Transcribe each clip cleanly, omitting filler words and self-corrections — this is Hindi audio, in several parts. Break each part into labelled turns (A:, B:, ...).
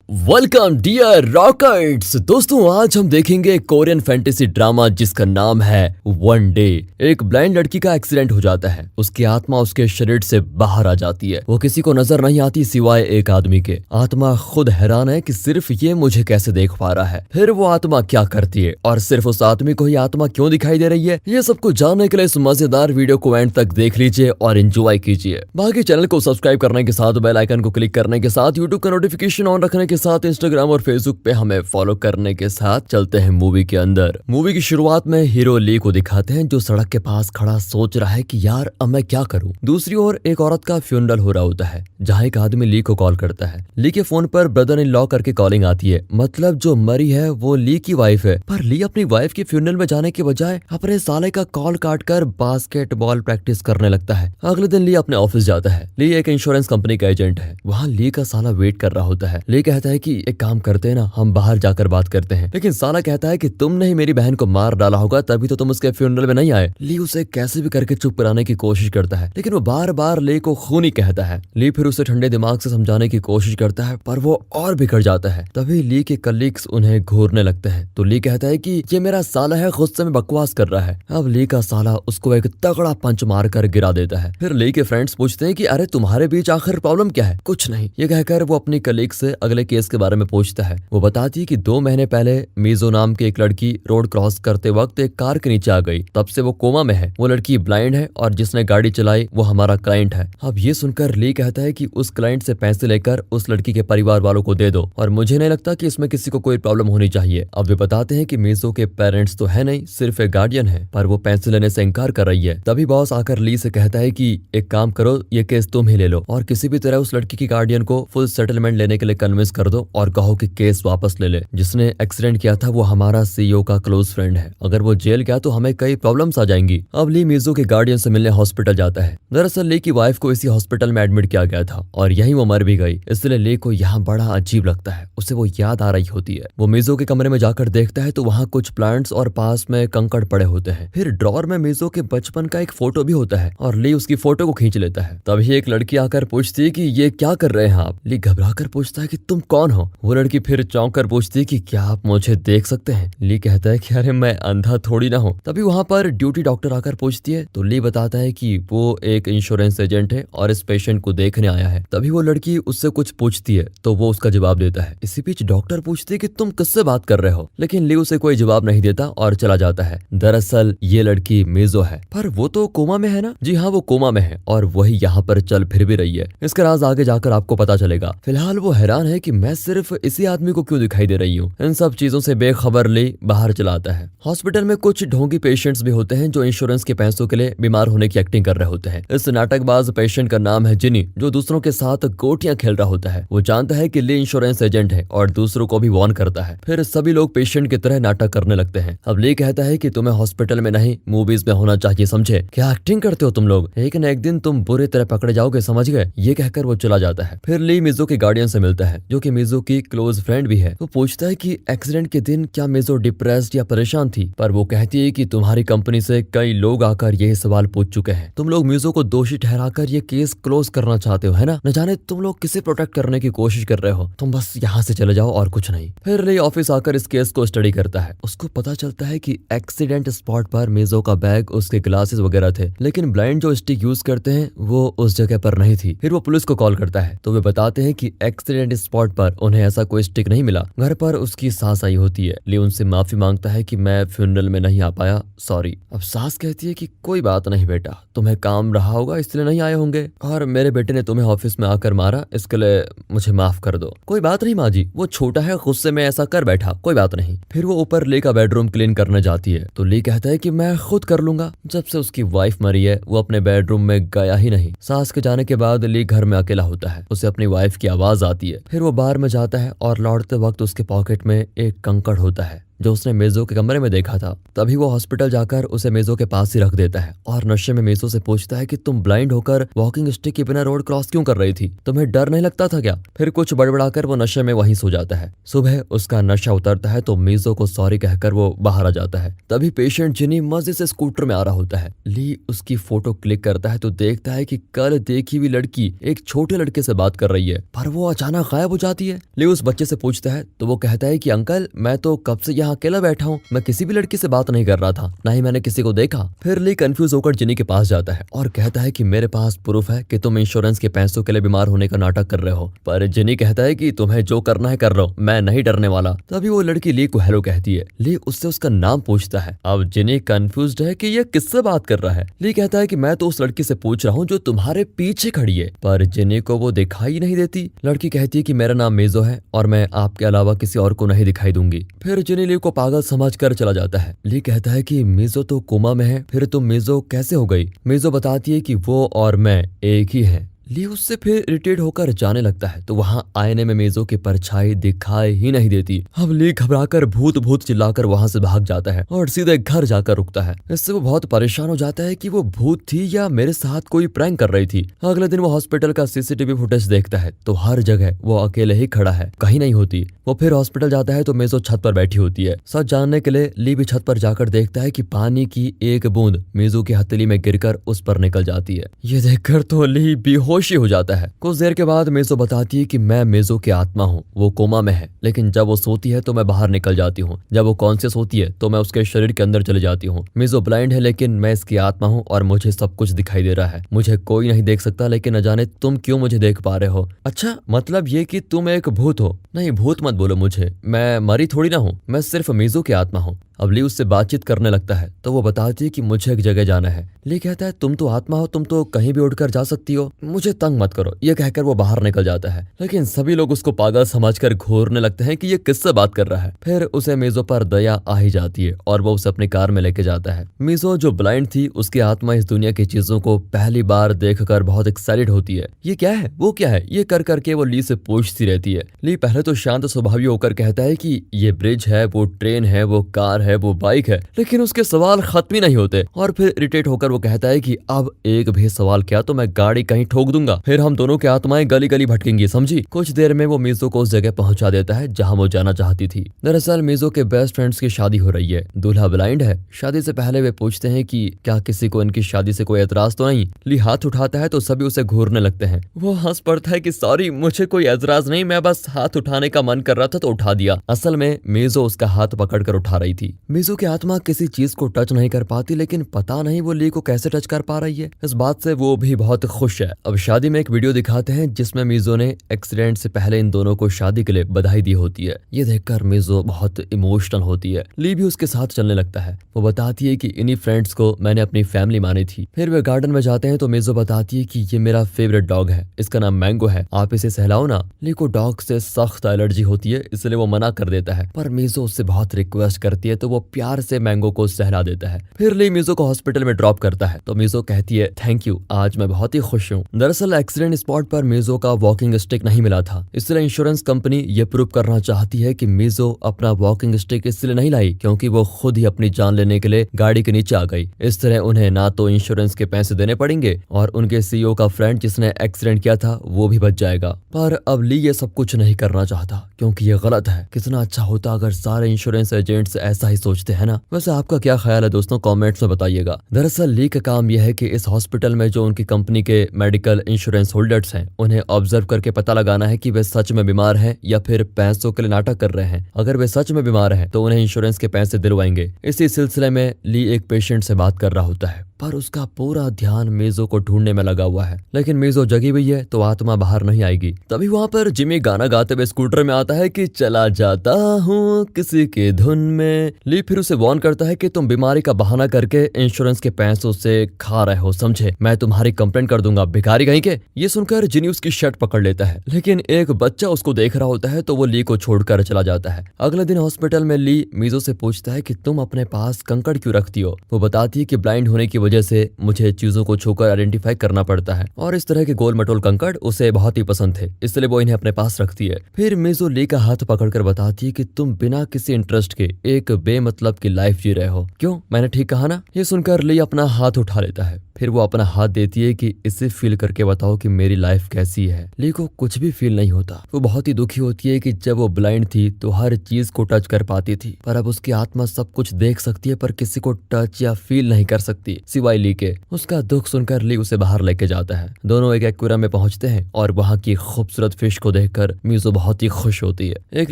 A: Welcome dear रॉकर्ट्स। दोस्तों आज हम देखेंगे कोरियन फैंटेसी ड्रामा जिसका नाम है वन डे। एक ब्लाइंड लड़की का एक्सीडेंट हो जाता है, उसकी आत्मा उसके शरीर से बाहर आ जाती है। वो किसी को नजर नहीं आती सिवाय एक आदमी के। आत्मा खुद हैरान है कि सिर्फ ये मुझे कैसे देख पा रहा है। फिर वो आत्मा क्या करती है और सिर्फ उस आदमी को ही आत्मा क्यों दिखाई दे रही है, ये सब कुछ जानने के लिए इस मजेदार वीडियो को एंड तक देख लीजिए और एंजॉय कीजिए। बाकी चैनल को सब्सक्राइब करने के साथ बेल आइकन को क्लिक करने के साथ यूट्यूब का नोटिफिकेशन ऑन रखने के साथ इंस्टाग्राम और फेसबुक पे हमें फॉलो करने के साथ चलते हैं मूवी के अंदर। मूवी की शुरुआत में हीरो ली को दिखाते हैं जो सड़क के पास खड़ा सोच रहा है कि यार अब मैं क्या करूं। दूसरी ओर एक औरत का फ्यूनरल हो रहा होता है जहां एक आदमी ली को कॉल करता है। ली के फोन पर ब्रदर इन लॉ करके कॉलिंग आती है, मतलब जो मरी है वो ली की वाइफ है। पर ली अपनी वाइफ के फ्यूनरल में जाने के बजाय अपने साले का कॉल काट कर बास्केटबॉल प्रैक्टिस करने लगता है। अगले दिन ली अपने ऑफिस जाता है। ली एक इंश्योरेंस कंपनी का एजेंट है। वहाँ ली का साला वेट कर रहा होता है। ली कहता है कि एक काम करते हैं ना, हम बाहर जाकर बात करते हैं। लेकिन साला कहता है कि तुमने ही मेरी बहन को मार डाला होगा तभी तो तुम उसके फ्यूनरल में नहीं आए। ली उसे कैसे भी करके चुप कराने की कोशिश करता है, लेकिन वो बार बार ली को खूनी कहता है। ली फिर उसे ठंडे दिमाग से समझाने की कोशिश करता है पर वो और बिगड़ जाता है। तभी ली के कलीग्स उन्हें घूरने लगते हैं तो ली कहता है कि ये मेरा साला है, गुस्से में बकवास कर रहा है। अब ली का साला उसको एक तगड़ा पंच मारकर गिरा देता है। फिर ली के फ्रेंड्स पूछते हैं कि अरे तुम्हारे बीच आखिर प्रॉब्लम क्या है। कुछ नहीं, ये कहकर वो अपनी कलीग से अगले केस के बारे में पूछता है। वो बताती है कि 2 महीने पहले मीजो नाम की एक लड़की रोड क्रॉस करते वक्त एक कार के नीचे आ गई। तब से वो कोमा में है। वो लड़की ब्लाइंड है और जिसने गाड़ी चलाई वो हमारा क्लाइंट है। अब ये सुनकर ली कहता है कि उस क्लाइंट से पैसे लेकर उस लड़की के परिवार वालों को दे दो और मुझे नहीं लगता कि इसमें किसी को कोई प्रॉब्लम होनी चाहिए। अब वे बताते हैं कि मीजो के पेरेंट्स तो है नहीं, सिर्फ एक गार्डियन है, पर वो पैसे लेने से इनकार कर रही है। तभी बॉस आकर ली से कहता है कि एक काम करो, ये केस तुम ही ले लो और किसी भी तरह उस लड़की की गार्डियन को फुल सेटलमेंट लेने के लिए कन्विंस कर दो और कहो कि केस वापस ले ले। जिसने एक्सीडेंट किया था वो हमारा सीईओ का क्लोज फ्रेंड है, अगर वो जेल गया तो हमें कई प्रॉब्लम्स आ जाएंगी। अब ली मीजो के गार्डियन से मिलने हॉस्पिटल जाता है। दरअसल ली की वाइफ को इसी हॉस्पिटल में एडमिट किया गया था और यहीं वो मर भी गई, इसलिए ली को यहाँ बड़ा अजीब लगता है। उसे वो याद आ रही होती है। वो मीजो के कमरे में जाकर देखता है तो वहाँ कुछ प्लांट्स और पास में कंकड़ पड़े होते हैं। फिर ड्रॉर में मीजो के बचपन का एक फोटो भी होता है और ली उसकी फोटो को खींच लेता है। तभी एक लड़की आकर पूछती है कि ये क्या कर रहे हैं आप। ली घबरा कर पूछता है कि तुम कौन हो। वो लड़की फिर चौंक कर पूछती है कि क्या आप मुझे देख सकते हैं। ली कहता है कि अरे मैं अंधा थोड़ी ना हूँ। तभी वहाँ पर ड्यूटी डॉक्टर आकर पूछती है तो ली बताता है कि वो एक इंश्योरेंस एजेंट है और इस पेशेंट को देखने आया है। तभी वो लड़की उससे कुछ पूछती है तो वो उसका जवाब देता है। इसी बीच डॉक्टर पूछती है कि तुम किससे बात कर रहे हो, लेकिन ली उसे कोई जवाब नहीं देता और चला जाता है। दरअसल ये लड़की मीजो है, पर वो तो कोमा में है ना। जी हाँ, वो कोमा में है और वही यहाँ पर चल फिर भी रही है। इसका राज आगे जाकर आपको पता चलेगा। फिलहाल वो हैरान है कि मैं सिर्फ इसी आदमी को क्यों दिखाई दे रही हूँ। इन सब चीजों से बेखबर ली बाहर चला आता है। हॉस्पिटल में कुछ ढोंगी पेशेंट्स भी होते हैं जो इंश्योरेंस के पैसों के लिए बीमार होने की एक्टिंग कर रहे होते हैं। इस नाटकबाज पेशेंट का नाम है जिनी, जो दूसरों के साथ गोटियां खेल रहा होता है। वो जानता है कि ली इंश्योरेंस एजेंट है और दूसरों को भी वार्न करता है। फिर सभी लोग पेशेंट की तरह नाटक करने लगते हैं। अब ली कहता है कि तुम्हें हॉस्पिटल में नहीं मूवीज में होना चाहिए, समझे। क्या एक्टिंग करते हो तुम लोग, लेकिन एक दिन तुम बुरी तरह पकड़े जाओगे, समझ गए। ये कहकर वो चला जाता है। फिर ली मिजो के गार्डियन से मिलता है जो कि मिजो की क्लोज फ्रेंड भी है। वो पूछता है कि एक्सीडेंट के दिन क्या मिजो डिप्रेस्ड या परेशान थी, पर वो कहती है कि तुम्हारी कंपनी से कई लोग आकर यही सवाल पूछ चुके हैं। तुम लोग मिजो को दोषी ठहराकर ये केस क्लोज करना चाहते हो, है ना। न जाने तुम लोग किसे प्रोटेक्ट करने की कोशिश कर रहे हो। तुम बस यहाँ से चले जाओ और कुछ नहीं। फिर ली ऑफिस आकर इस केस को स्टडी करता है। उसको पता चलता है कि एक्सीडेंट स्पॉट पर मिजो का बैग, उसके ग्लासेस वगैरह थे, लेकिन ब्लाइंड जो स्टिक यूज करते हैं वो उस जगह पर नहीं थी। फिर वो पुलिस को कॉल करता है तो वे बताते हैं कि एक्सीडेंट स्पॉट पर उन्हें ऐसा कोई स्टिक नहीं मिला। घर पर उसकी सास आई होती है। ली उनसे माफी मांगता है कि मैं फ्यूनरल में नहीं आ पाया, सॉरी। अब सास कहती है कि कोई बात नहीं बेटा, तुम्हें काम रहा होगा इसलिए नहीं आए होंगे और मेरे बेटे ने तुम्हें ऑफिस में आकर मारा, इसके लिए मुझे माफ कर दो। कोई बात नहीं माँ जी, वो छोटा है, गुस्से में ऐसा कर बैठा, कोई बात नहीं। फिर वो ऊपर ली का बेडरूम क्लीन करने जाती है तो ली कहता है कि मैं खुद कर लूंगा। जब से उसकी वाइफ मरी है वो अपने बेडरूम में गया ही नहीं। सास के जाने के बाद ली घर में अकेला होता है। उसे अपनी वाइफ की आवाज आती है। फिर वो बाहर में जाता है और लौटते वक्त उसके पॉकेट में एक कंकड़ होता है। जो उसने मेजो के कमरे में देखा था। तभी वो हॉस्पिटल जाकर उसे मेजो के पास ही रख देता है और नशे में मेजो से पूछता है कि तुम ब्लाइंड होकर वॉकिंग स्टिक के बिना रोड क्रॉस क्यों कर रही थी, तुम्हें डर नहीं लगता था क्या? फिर कुछ बड़बड़ाकर वो नशे में वहीं सो जाता है। सुबह उसका नशा उतरता है तो मेजो को सॉरी कहकर वो बाहर आ जाता है। तभी पेशेंट जिनी मजे से स्कूटर में आ रहा होता है। ली उसकी फोटो क्लिक करता है तो देखता है कि कल देखी हुई लड़की एक छोटे लड़के से बात कर रही है, पर वो अचानक गायब हो जाती है। ली उस बच्चे से पूछता है तो वो कहता है कि अंकल मैं तो कब से यहाँ अकेला बैठा हूँ, मैं किसी भी लड़की से बात नहीं कर रहा था, ना ही मैंने किसी को देखा। फिर ली कंफ्यूज होकर जिनी के पास जाता है और कहता है कि मेरे पास प्रूफ है कि तुम इंश्योरेंस के पैसों के लिए बीमार होने का नाटक कर रहे हो। पर जिनी कहता है कि तुम्हें जो करना है कर लो, मैं नहीं डरने वाला। तभी वो लड़की ली को हेलो कहती है। ली उससे उसका नाम पूछता है। अब जिनी कंफ्यूज्ड है कि ये किससे बात कर रहा है। ली कहता है कि मैं तो उस लड़की से पूछ रहा हूँ जो तुम्हारे पीछे खड़ी है, पर जिनी को वो दिखाई नहीं देती। लड़की कहती है कि मेरा नाम मेजो है और मैं आपके अलावा किसी और को नहीं दिखाई दूंगी। फिर जिनी ली को पागल समझकर चला जाता है। ली कहता है कि मेजो तो कोमा में है, फिर तुम मेजो कैसे हो गई? मेजो बताती है कि वो और मैं एक ही हैं। ली उससे फिर इरिटेट होकर जाने लगता है तो वहाँ आईने में मेजो की परछाई दिखाई ही नहीं देती। अब ली घबराकर भूत भूत चिल्लाकर वहाँ से भाग जाता है और सीधे घर जाकर रुकता है। इससे वो बहुत परेशान हो जाता है कि वो भूत थी या मेरे साथ कोई प्रैंक कर रही थी। अगले दिन वो हॉस्पिटल का सीसीटीवी फुटेज देखता है तो हर जगह वो अकेले ही खड़ा है, कहीं नहीं होती। वो फिर हॉस्पिटल जाता है तो मेजो छत पर बैठी होती है। सच जानने के लिए ली भी छत पर जाकर देखता है कि पानी की एक बूंद मेजो की हथेली में गिरकर उस पर निकल जाती है। ये देखकर तो ली बेहोश हो जाता है। कुछ देर के बाद मेजो बताती है कि मैं मेजो की आत्मा हूँ, वो कोमा में है, लेकिन जब वो सोती है तो मैं बाहर निकल जाती हूँ, जब वो कॉन्शियस होती है तो मैं उसके शरीर के अंदर चली जाती हूँ। मेजो ब्लाइंड है लेकिन मैं इसकी आत्मा हूँ और मुझे सब कुछ दिखाई दे रहा है। मुझे कोई नहीं देख सकता लेकिन न जाने तुम क्यों मुझे देख पा रहे हो। अच्छा, मतलब ये कि तुम एक भूत हो? नहीं, भूत मत बोलो मुझे, मैं मरी थोड़ी ना हूँ, मैं सिर्फ मेजो की आत्मा हूँ। अब ली उससे बातचीत करने लगता है तो वो बताती है कि मुझे एक जगह जाना है। ली कहता है तुम तो आत्मा हो, तुम तो कहीं भी उड़कर जा सकती हो, मुझे तंग मत करो। ये कहकर वो बाहर निकल जाता है, लेकिन सभी लोग उसको पागल समझकर घूरने लगते हैं कि ये किससे बात कर रहा है। फिर उसे मेजो पर दया आ ही जाती है और वो उसे अपनी कार में लेके जाता है। मेजो जो ब्लाइंड थी उसकी आत्मा इस दुनिया की चीजों को पहली बार देखकर बहुत एक्साइटेड होती है। ये क्या है, वो क्या है, ये कर करके वो ली से पूछती रहती है। ली पहले तो शांत स्वभावी होकर कहता है कि ये ब्रिज है, वो ट्रेन है, वो कार है, वो बाइक है, लेकिन उसके सवाल खत्म ही नहीं होते। और फिर इरिटेट होकर वो कहता है कि अब एक भी सवाल किया तो मैं गाड़ी कहीं ठोक दूंगा, फिर हम दोनों की आत्माएं गली गली भटकेंगी, समझी? कुछ देर में वो मेजो को उस जगह पहुंचा देता है जहां वो जाना चाहती थी। दरअसल मेजो के बेस्ट फ्रेंड्स की शादी हो रही है, दूल्हा ब्लाइंड है। शादी से पहले वे पूछते हैं कि क्या किसी को इनकी शादी से कोई एतराज तो नहीं। ली हाथ उठाता है तो सभी उसे घूरने लगते हैं। वो हंस पड़ता है कि सॉरी, मुझे कोई एतराज नहीं, मैं बस हाथ उठाने का मन कर रहा था तो उठा दिया। असल में मेजो उसका हाथ पकड़कर उठा रही थी। मेजो की आत्मा किसी चीज को टच नहीं कर पाती, लेकिन पता नहीं वो ली को कैसे टच कर पा रही है। इस बात से वो भी बहुत खुश है। अब शादी में एक वीडियो दिखाते हैं जिसमें मेजो ने एक्सीडेंट से पहले इन दोनों को शादी के लिए बधाई दी होती है। ये देखकर मेजो बहुत इमोशनल होती है। ली भी उसके साथ चलने लगता है। वो बताती है कि इन्हीं फ्रेंड्स को मैंने अपनी फैमिली मानी थी। फिर वे गार्डन में जाते हैं तो मेजो बताती है कि ये मेरा फेवरेट डॉग है, इसका नाम मैंगो है, आप इसे सहलाओ ना। ली को डॉग से सख्त एलर्जी होती है, इसलिए वो मना कर देता है, पर मेजो उससे बहुत रिक्वेस्ट करती है तो वो प्यार से मैंगो को सहला देता है। फिर ली मेजो को हॉस्पिटल में ड्रॉप करता है तो मेजो कहती है थैंक यू, आज मैं बहुत ही खुश हूँ। दरअसल एक्सीडेंट स्पॉट पर मेजो का वॉकिंग स्टिक नहीं मिला था, इसलिए इंश्योरेंस कंपनी ये प्रूव करना चाहती है कि मेजो अपना वॉकिंग स्टिक इसलिए नहीं लाई क्योंकि वो खुद ही अपनी जान लेने के लिए गाड़ी के नीचे आ गई। इस तरह उन्हें ना तो इंश्योरेंस के पैसे देने पड़ेंगे और उनके सीईओ का फ्रेंड जिसने एक्सीडेंट किया था वो भी बच जाएगा। पर अब ली ये सब कुछ नहीं करना चाहता क्योंकि ये गलत है। कितना अच्छा होता अगर सारे इंश्योरेंस एजेंट्स ऐसा ही सोचते हैं ना। वैसे आपका क्या ख्याल है दोस्तों, कमेंट्स में बताइएगा। दरअसल ली का काम यह है कि इस हॉस्पिटल में जो उनकी कंपनी के मेडिकल इंश्योरेंस होल्डर्स हैं उन्हें ऑब्जर्व करके पता लगाना है कि वे सच में बीमार हैं या फिर पैसों के लिए नाटक कर रहे हैं। अगर वे सच में बीमार हैं तो उन्हें इंश्योरेंस के पैसे दिलवाएंगे। इसी सिलसिले में ली एक पेशेंट से बात कर रहा होता है, पर उसका पूरा ध्यान मेजो को ढूंढने में लगा हुआ है, लेकिन मेजो जगी हुई है तो आत्मा बाहर नहीं आएगी। तभी वहाँ पर जिमी गाना गाते हुए स्कूटर में आता है कि चला जाता हूँ किसी के धुन में। ली फिर उसे वार्न करता है कि तुम बीमारी का बहाना करके इंश्योरेंस के पैसों से खा रहे हो, समझे? मैं तुम्हारी कंप्लेंट कर दूंगा, भिखारी कहीं के। ये सुनकर जिनी उसकी शर्ट पकड़ लेता है, लेकिन एक बच्चा उसको देख रहा होता है तो वो ली को छोड़कर चला जाता है। अगले दिन हॉस्पिटल में ली मेजो से पूछता है कि तुम अपने पास कंकड़ क्यों रखती हो। वो बताती है कि ब्लाइंड होने की वजह से मुझे चीजों को छूकर आइडेंटिफाई करना पड़ता है और इस तरह के गोल मटोल कंकड़ उसे बहुत ही पसंद थे, इसलिए वो इन्हें अपने पास रखती है। फिर मिजो ली का हाथ पकड़कर बताती है कि तुम बिना किसी इंटरेस्ट के एक बेमतलब की लाइफ जी रहे हो। क्यों, मैंने ठीक कहा ना? ये सुनकर ली अपना हाथ उठा लेता है। फिर वो अपना हाथ देती है कि इसे फील करके बताओ कि मेरी लाइफ कैसी है। ली को कुछ भी फील नहीं होता। वो बहुत ही दुखी होती है कि जब वो ब्लाइंड थी तो हर चीज को टच कर पाती थी, पर अब उसकी आत्मा सब कुछ देख सकती है पर किसी को टच या फील नहीं कर सकती सिवाय ली के। उसका दुख सुनकर ली उसे बाहर लेके जाता है। दोनों एक एक्वेरियम में पहुंचते हैं और वहाँ की खूबसूरत फिश को देखकर मिजो बहुत ही खुश होती है। एक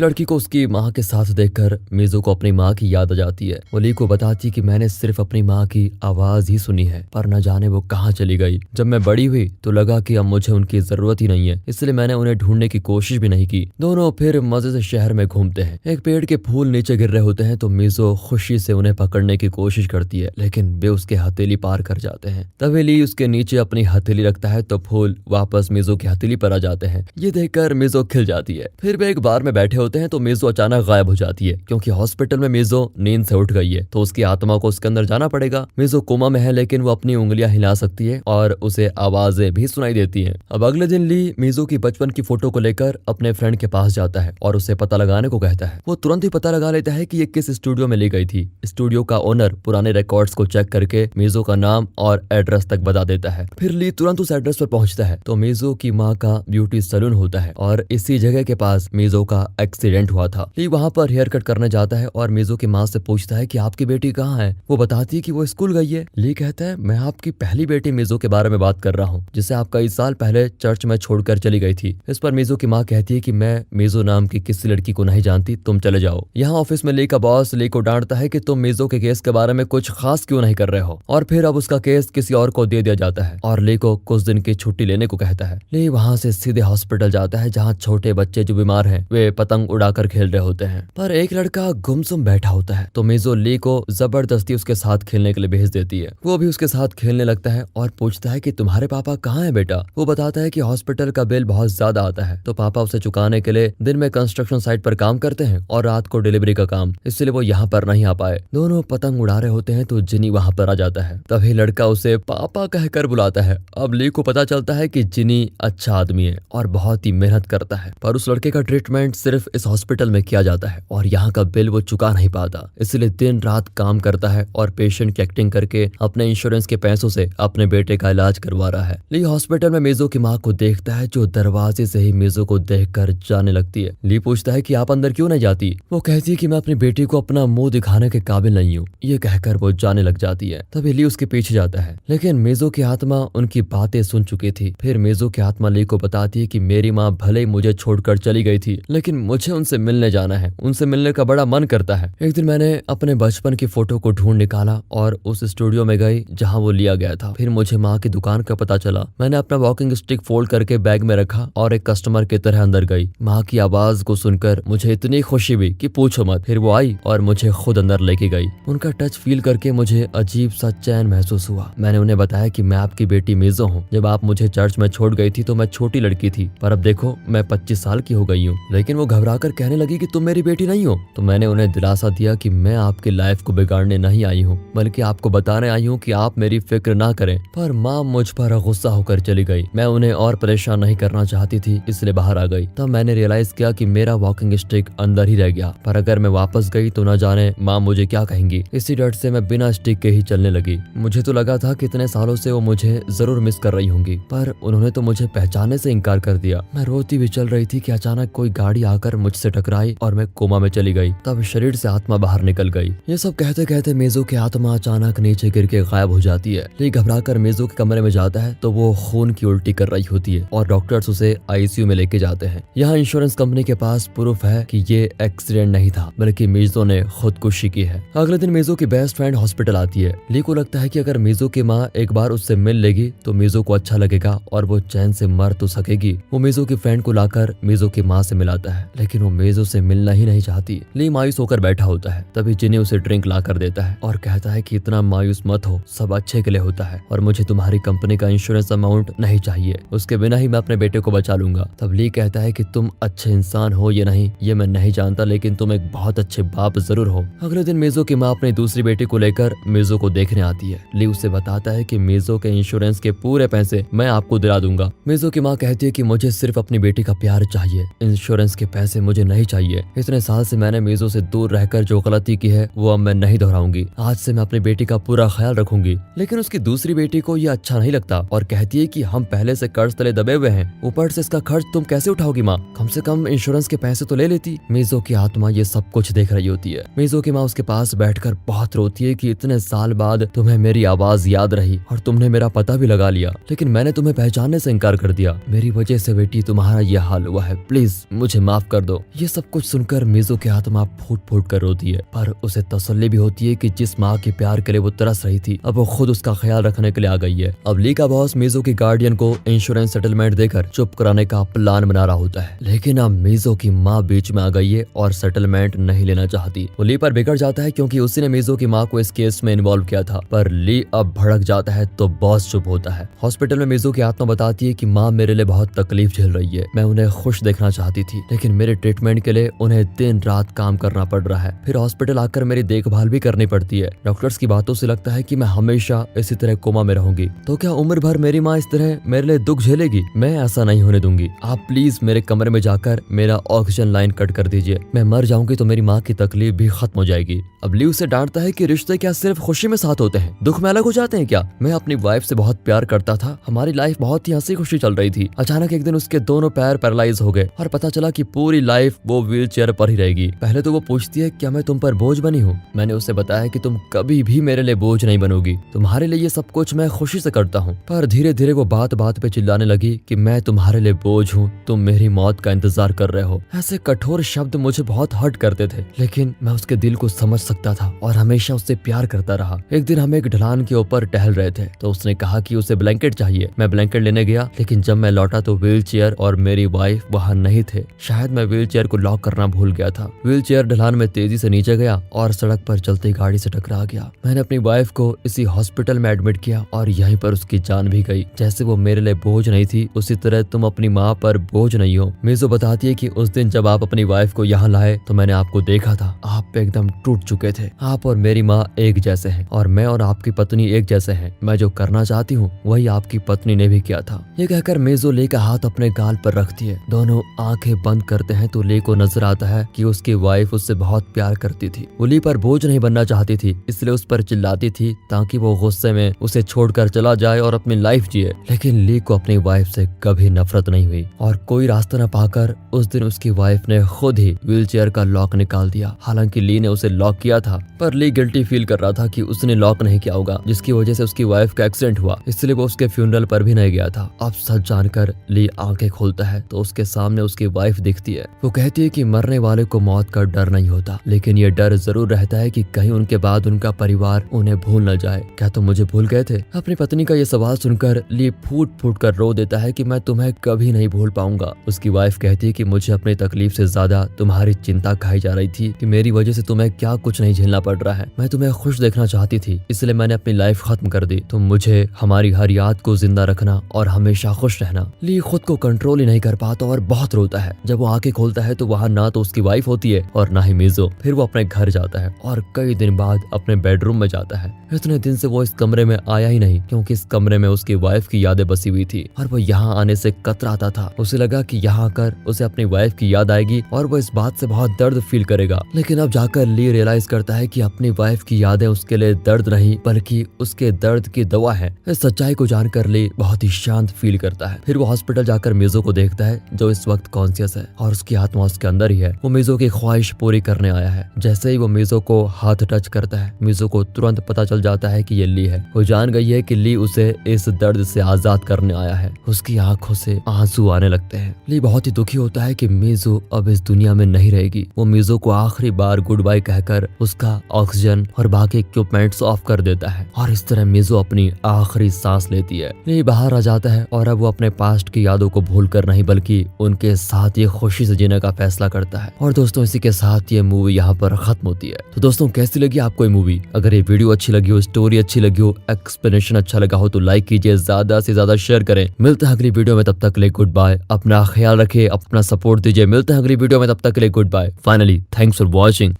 A: लड़की को उसकी माँ के साथ देखकर मिजो को अपनी माँ की याद आ जाती है। वो ली को बताती कि मैंने सिर्फ अपनी माँ की आवाज ही सुनी है, पर न जाने वो कहाँ चली गई। जब मैं बड़ी हुई तो लगा कि अब मुझे उनकी जरूरत ही नहीं है, इसलिए मैंने उन्हें ढूंढने की कोशिश भी नहीं की। दोनों फिर मजे से शहर में घूमते हैं। एक पेड़ के फूल नीचे गिर रहे होते हैं तो मिजो खुशी से उन्हें पकड़ने की कोशिश करती है, लेकिन वे उसके हथेली पार कर जाते हैं। तभी ली उसके नीचे अपनी हथेली रखता है तो फूल वापस मिजो की हथेली पर आ जाते हैं। ये देखकर मिजो खिल जाती है। फिर वे एक बार में बैठे होते हैं तो मिजो अचानक गायब हो जाती है, क्योंकि हॉस्पिटल में मिजो नींद से उठ गई है तो उसकी आत्मा को उसके अंदर जाना पड़ेगा। मिजो कोमा में है, लेकिन वो अपनी उंगलियां हिला सकती है और उसे आवाजें भी सुनाई देती हैं। अब अगले दिन ली मिजो की बचपन की फोटो को लेकर अपने फ्रेंड के पास जाता है और उसे पता लगाने को कहता है। वो तुरंत ही पता लगा लेता है कि ये किस स्टूडियो में ली गई थी। स्टूडियो का ओनर पुराने रिकॉर्ड्स को चेक करके मिजो का नाम और एड्रेस तक बता देता है। फिर ली तुरंत उस एड्रेस पर पहुंचता है तो मिजो की माँ का ब्यूटी सैलून होता है और इसी जगह के पास मिजो का एक्सीडेंट हुआ था। ली वहाँ पर हेयर कट करने जाता है और मिजो की माँ से पूछता है कि आपकी बेटी कहाँ है। वो बताती है कि वो स्कूल गई है। ली कहता है मैं आपकी पहली बेटी मिजो के बारे में बात कर रहा हूँ, जिसे आप कई साल पहले चर्च में छोड़कर चली गई थी। इस पर मिजो की माँ कहती है कि मैं मिजो नाम की किसी लड़की को नहीं जानती, तुम चले जाओ। यहाँ ऑफिस में ली का बॉस ली को डांटता है कि तुम मिजो के केस के बारे में कुछ खास क्यों नहीं कर रहे हो, और फिर अब उसका केस किसी और को दे दिया जाता है और ली को कुछ दिन की छुट्टी लेने को कहता है। ली वहाँ से सीधे हॉस्पिटल जाता है जहाँ छोटे बच्चे जो बीमार हैं वे पतंग उड़ाकर खेल रहे होते हैं, पर एक लड़का गुमसुम बैठा होता है तो मिजो ली को जबरदस्ती उसके साथ खेलने के लिए भेज देती है। वो भी उसके साथ खेलने लगता है और पूछता है कि तुम्हारे पापा कहाँ है बेटा। वो बताता है कि हॉस्पिटल का बिल बहुत ज्यादा आता है तो पापा उसे चुकाने के लिए दिन में कंस्ट्रक्शन साइट पर काम करते हैं और रात को डिलीवरी का काम, इसलिए वो यहाँ पर नहीं आ पाए। दोनों पतंग उड़ा रहे होते हैं तो जिनी वहाँ पर आ जाता है। तभी लड़का उसे पापा कहकर बुलाता है। अब ली को पता चलता है कि जिनी अच्छा आदमी है और बहुत ही मेहनत करता है, पर उस लड़के का ट्रीटमेंट सिर्फ इस हॉस्पिटल में किया जाता है और यहाँ का बिल वो चुका नहीं पाता, इसलिए दिन रात काम करता है और पेशेंट की एक्टिंग करके अपने इंश्योरेंस के पैसों से अपने बेटे का इलाज करवा रहा है। ली हॉस्पिटल में मिजो की माँ को देखता है जो दरवाजे से ही मिजो को देखकर जाने लगती है। ली पूछता है कि आप अंदर क्यों नहीं जाती। वो कहती है कि मैं अपनी बेटी को अपना मुंह दिखाने के काबिल नहीं हूँ। ये कहकर वो जाने लग जाती है। तभी ली उसके पीछे जाता है, लेकिन मिजो की आत्मा उनकी बातें सुन चुकी थी। फिर मिजो की आत्मा ली को बताती है कि मेरी माँ भले ही मुझे छोड़कर चली गई थी, लेकिन मुझे उनसे मिलने जाना है, उनसे मिलने का बड़ा मन करता है। एक दिन मैंने अपने बचपन की फोटो को ढूंढ निकाला और उस स्टूडियो में गई जहाँ वो लिया गया था। फिर मुझे माँ की दुकान का पता चला। मैंने अपना वॉकिंग स्टिक फोल्ड करके बैग में रखा और एक कस्टमर की तरह अंदर गई। माँ की आवाज को सुनकर मुझे इतनी खुशी हुई कि पूछो मत। फिर वो आई और मुझे खुद अंदर लेके गई। उनका टच फील करके मुझे अजीब सा चैन महसूस हुआ। मैंने उन्हें बताया कि मैं आपकी बेटी मिजो हूँ। जब आप मुझे चर्च में छोड़ गई थी तो मैं छोटी लड़की थी, पर अब देखो मैं 25 साल की हो गई हूँ। लेकिन वो घबराकर कहने लगी कि तुम मेरी बेटी नहीं हो। तो मैंने उन्हें दिलासा दिया कि मैं आपकी लाइफ को बिगाड़ने नहीं आई हूँ, बल्कि आपको बताने आई हूँ कि आप मेरी फिक्र ना करें। पर माँ मुझ पर गुस्सा होकर चली गई। मैं उन्हें और परेशान नहीं करना चाहती थी, इसलिए बाहर आ गई। तब मैंने रियलाइज किया कि मेरा वॉकिंग स्टिक अंदर ही रह गया, पर अगर मैं वापस गई तो न जाने माँ मुझे क्या कहेंगी। इसी डर से मैं बिना स्टिक के ही चलने लगी। मुझे तो लगा था कितने सालों से वो मुझे जरूर मिस कर रही होंगी, पर उन्होंने तो मुझे पहचानने से इनकार कर दिया। मैं रोती हुई चल रही थी कि अचानक कोई गाड़ी आकर मुझसे टकराई और मैं कोमा में चली गई। तब शरीर से आत्मा बाहर निकल गई। ये सब कहते कहते मिजो की आत्मा अचानक नीचे गिर के गायब हो जाती है। ली घबराकर मिजो के कमरे में जाता है तो वो खून की उल्टी कर रही होती है और डॉक्टर्स उसे आईसीयू में लेके जाते हैं। यहाँ इंश्योरेंस कंपनी के पास प्रूफ है कि ये एक्सीडेंट नहीं था, बल्कि मिजो ने खुदकुशी की है। अगले दिन मिजो की बेस्ट फ्रेंड हॉस्पिटल आती है। ली को लगता है कि अगर मिजो की माँ एक बार उससे मिल लेगी तो मिजो को अच्छा लगेगा और वो चैन से मर तो सकेगी। वो मिजो की फ्रेंड को लाकर मिजो की माँ से मिलाता है, लेकिन वो मिजो से मिलना ही नहीं चाहती। ली मायूस होकर बैठा होता है। तभी जिनी उसे ड्रिंक ला कर देता है और कहता है कि इतना मायूस मत हो, सब अच्छे के लिए होता है और मुझे तुम्हारी कंपनी का इंश्योरेंस अमाउंट नहीं चाहिए, उसके बिना ही मैं अपने बेटे को बचा लूंगा। तब ली कहता है कि तुम अच्छे इंसान हो या नहीं ये मैं नहीं जानता, लेकिन तुम एक बहुत अच्छे बाप जरूर हो। अगले दिन मेजो की माँ अपनी दूसरी बेटी को लेकर मेजो को देखने आती है। ली उसे बताता है कि मेजो के इंश्योरेंस के पूरे पैसे मैं आपको दिला दूंगा। मेजो की माँ कहती है कि मुझे सिर्फ अपनी बेटी का प्यार चाहिए, इंश्योरेंस के पैसे मुझे नहीं चाहिए। इतने साल से मैंने मेजो से दूर रहकर जो गलती की है वो अब मैं नहीं दोहराऊंगी। आज से मैं अपनी बेटी का पूरा ख्याल रखूंगी। लेकिन उसकी दूसरी बेटी को ये अच्छा नहीं लगता और कहती है कि हम पहले से कर्ज तले दबे हुए हैं, ऊपर से इसका खर्च तुम कैसे उठाओगी माँ, कम से कम इंश्योरेंस के पैसे तो ले लेती। मेजो की आत्मा ये सब कुछ देख रही होती है। मेजो की माँ उसके पास बैठकर बहुत रोती है कि इतने साल बाद तुम्हें मेरी आवाज याद रही और तुमने मेरा पता भी लगा लिया, लेकिन मैंने तुम्हें पहचानने से इनकार कर दिया। मेरी वजह से बेटी तुम्हारा ये हाल हुआ है, प्लीज मुझे माफ कर दो। ये सब कुछ सुनकर मेजो की आत्मा फूट फूट कर रोती है, पर उसे तसल्ली भी होती है कि जिस माँ के प्यार के लिए वो तरस रही थी अब वो खुद उसका ख्याल रखने के लिए आ गई है। अब ली का बॉस मेजो की गार्डियन को इंश्योरेंस सेटलमेंट देकर चुप कराने का प्लान बना रहा होता है, लेकिन अब मेजो की माँ बीच में आ गई है और सेटलमेंट नहीं लेना चाहती। वो ली पर बिगड़ जाता है क्योंकि उसी ने मेजो की माँ को इस केस में इन्वॉल्व किया था, पर ली अब भड़क जाता है तो बॉस चुप होता है। हॉस्पिटल में मेजो की आत्मा बताती है कि माँ मेरे लिए बहुत तकलीफ झेल रही है, मैं उन्हें खुश देखना चाहती थी, लेकिन मेरे ट्रीटमेंट के लिए उन्हें दिन रात काम करना पड़ रहा है, फिर हॉस्पिटल आकर मेरी देखभाल भी करनी पड़ती है। डॉक्टर्स की बातों से लगता है कि मैं हमेशा इसी तरह कोमा में रहूंगी। तो क्या उम्र भर मेरी माँ इस तरह मेरे लिए दुख झेलेगी? मैं ऐसा नहीं होने दूंगी। आप प्लीज मेरे कमरे में जाकर मेरा ऑक्सीजन लाइन कट कर दीजिए, मैं मर जाऊंगी तो मेरी माँ की तकलीफ भी खत्म हो जाएगी। अब ली उसे डांटता है कि रिश्ते क्या सिर्फ खुशी में साथ होते हैं, दुख में अलग हो जाते हैं क्या? मैं अपनी वाइफ से बहुत प्यार करता था, हमारी लाइफ बहुत ही हंसी खुशी चल रही थी। अचानक एक दिन उसके दोनों पैर पैरालाइज हो गए और पता चला कि पूरी लाइफ वो व्हील चेयर पर ही रहेगी। पहले तो वो पूछती है क्या मैं तुम पर बोझ बनी हूँ? मैंने उसे बताया कि तुम कभी भी मेरे लिए बोझ नहीं बनोगी, तुम्हारे लिए ये सब कुछ मैं खुशी से करता हूँ। पर धीरे धीरे वो बात बात पे चिल्लाने लगी कि मैं तुम्हारे लिए बोझ हूँ, तुम मेरी मौत का इंतजार कर रहे हो। ऐसे कठोर शब्द मुझे बहुत हर्ट करते थे, लेकिन मैं उसके दिल को समझ सकता था और हमेशा उससे प्यार करता रहा। एक दिन हम एक ढलान के ऊपर टहल रहे थे तो उसने कहा कि उसे ब्लैंकेट चाहिए। मैं ब्लैंकेट लेने गया, लेकिन जब मैं लौटा तो व्हील चेयर और मेरी वाइफ वहाँ नहीं थे। शायद मैं व्हील चेयर को लॉक करना भूल गया था। व्हील चेयर ढलान में तेजी से नीचे गया और सड़क पर चलती गाड़ी से टकरा गया। मैंने अपनी वाइफ को इसी हॉस्पिटल में एडमिट किया और यहीं पर उसकी जान भी गई। जैसे वो मेरे लिए बोझ नहीं थी, उसी तरह तुम अपनी माँ पर बोझ नहीं हो। मेजो बताती है कि उस दिन जब आप अपनी वाइफ को यहाँ लाए तो मैंने आपको देखा था, आप एकदम टूट चुके थे। आप और मेरी माँ एक जैसे हैं और मैं और आपकी पत्नी एक जैसे हैं। मैं जो करना चाहती हूँ वही आपकी पत्नी ने भी किया था। ये कहकर मेजो ले का हाथ अपने गाल पर रखती है। दोनों आंखें बंद करते हैं तो ले को नजर आता है कि उसकी वाइफ उससे बहुत प्यार करती थी। वो ली पर बोझ नहीं बनना चाहती थी, इसलिए उस पर चिल्लाती थी ताकि वो गुस्से में उसे छोड़कर चला जाए और अपनी लाइफ जिए। लेकिन ली को अपनी वाइफ से कभी नफरत नहीं हुई और कोई रास्ता न पाकर उस दिन उसकी वाइफ ने खुद ही व्हीलचेयर का लॉक निकाल दिया। हालांकि ली ने उसे लॉक किया था, पर ली गिल्टी फील कर रहा था कि उसने लॉक नहीं किया होगा, जिसकी वजह से उसकी वाइफ का एक्सीडेंट हुआ, इसलिए वो उसके फ्यूनरल पर भी नहीं गया था। अब सच जानकर ली आंखें खोलता है तो उसके सामने उसकी वाइफ दिखती है। वो कहती है कि मरने वाले को मौत का डर नहीं होता, लेकिन ये डर जरूर रहता है कि कहीं उनके बाद उनका परिवार उन्हें भूल न जाए। क्या तुम मुझे भूल गए थे? अपनी पत्नी का ये सवाल सुनकर ली फूट फूट कर रो देता है कि मैं तुम्हें कभी नहीं भूल पाऊंगा। उसकी वाइफ कहती है कि मुझे अपनी तकलीफ से ज्यादा तुम्हारी चिंता खाई जा रही थी कि मेरी वजह से तुम्हें क्या कुछ नहीं झेलना पड़ रहा है। मैं तुम्हें खुश देखना चाहती थी, इसलिए मैंने अपनी लाइफ खत्म कर दी। तुम मुझे हमारी हर याद को जिंदा रखना और हमेशा खुश रहना। ली खुद को कंट्रोल ही नहीं कर पाता और बहुत रोता है। जब वो आंखें खोलता है तो वहाँ ना तो उसकी वाइफ होती है और ना ही मेजो। फिर वो अपने घर जाता है और कई दिन बाद अपने बेडरूम में जाता है। इतने दिन से वो इस कमरे में आया ही नहीं क्योंकि इस कमरे में उसकी वाइफ की यादें बसी हुई थी और वो यहाँ आने से कतराता था। उसे लगा कि यहाँ आकर उसे अपनी वाइफ की याद आएगी और वो इस बात से बहुत दर्द फील करेगा। लेकिन अब जाकर ली रियलाइज करता है कि अपनी वाइफ की यादें उसके लिए दर्द नहीं बल्कि उसके दर्द की दवा है। इस सच्चाई को जानकर ली बहुत ही शांत फील करता है। फिर वो हॉस्पिटल जाकर मेजो को देखता है जो इस वक्त कॉन्शियस है और उसकी आत्मा उसके अंदर ही है। वो मेजो की ख्वाहिश पूरी करने आया है। जैसे ही वो मेजो को हाथ टच करता है, मेजो को तुरंत पता चल जाता है कि ये ली है। वो जान गई है कि ली उसे इस दर्द से आजाद करने आया है। उसकी आंखों से आंसू आने लगते हैं। ली बहुत ही दुखी होता है कि मेजो अब इस दुनिया में नहीं रहेगी। वो मेजो को आखिरी बार गुड बाय कहकर उसका ऑक्सीजन और बाकी इक्विपमेंट्स ऑफ कर देता है और इस तरह मेजो अपनी आखिरी सांस लेती है। ली बाहर आ जाता है और अब वो अपने पास्ट की यादों को भूलकर नहीं बल्कि उनके साथ ये खुशी से जीने का फैसला करता है। और दोस्तों इसी के साथ ये मूवी यहाँ पर खत्म होती है। तो दोस्तों कैसी लगी आपको ये मूवी? अगर ये वीडियो अच्छी लगी हो, स्टोरी अच्छी लगी हो, एक्सप्लेनेशन अच्छा लगा हो तो लाइक कीजिए, ज्यादा से ज्यादा शेयर करें। मिलते हैं अगली वीडियो में, तब तक के लिए गुड बाय। अपना ख्याल रखिए, अपना सपोर्ट दीजिए। मिलते हैं अगली वीडियो में, तब तक के लिए goodbye. Finally thanks for watching.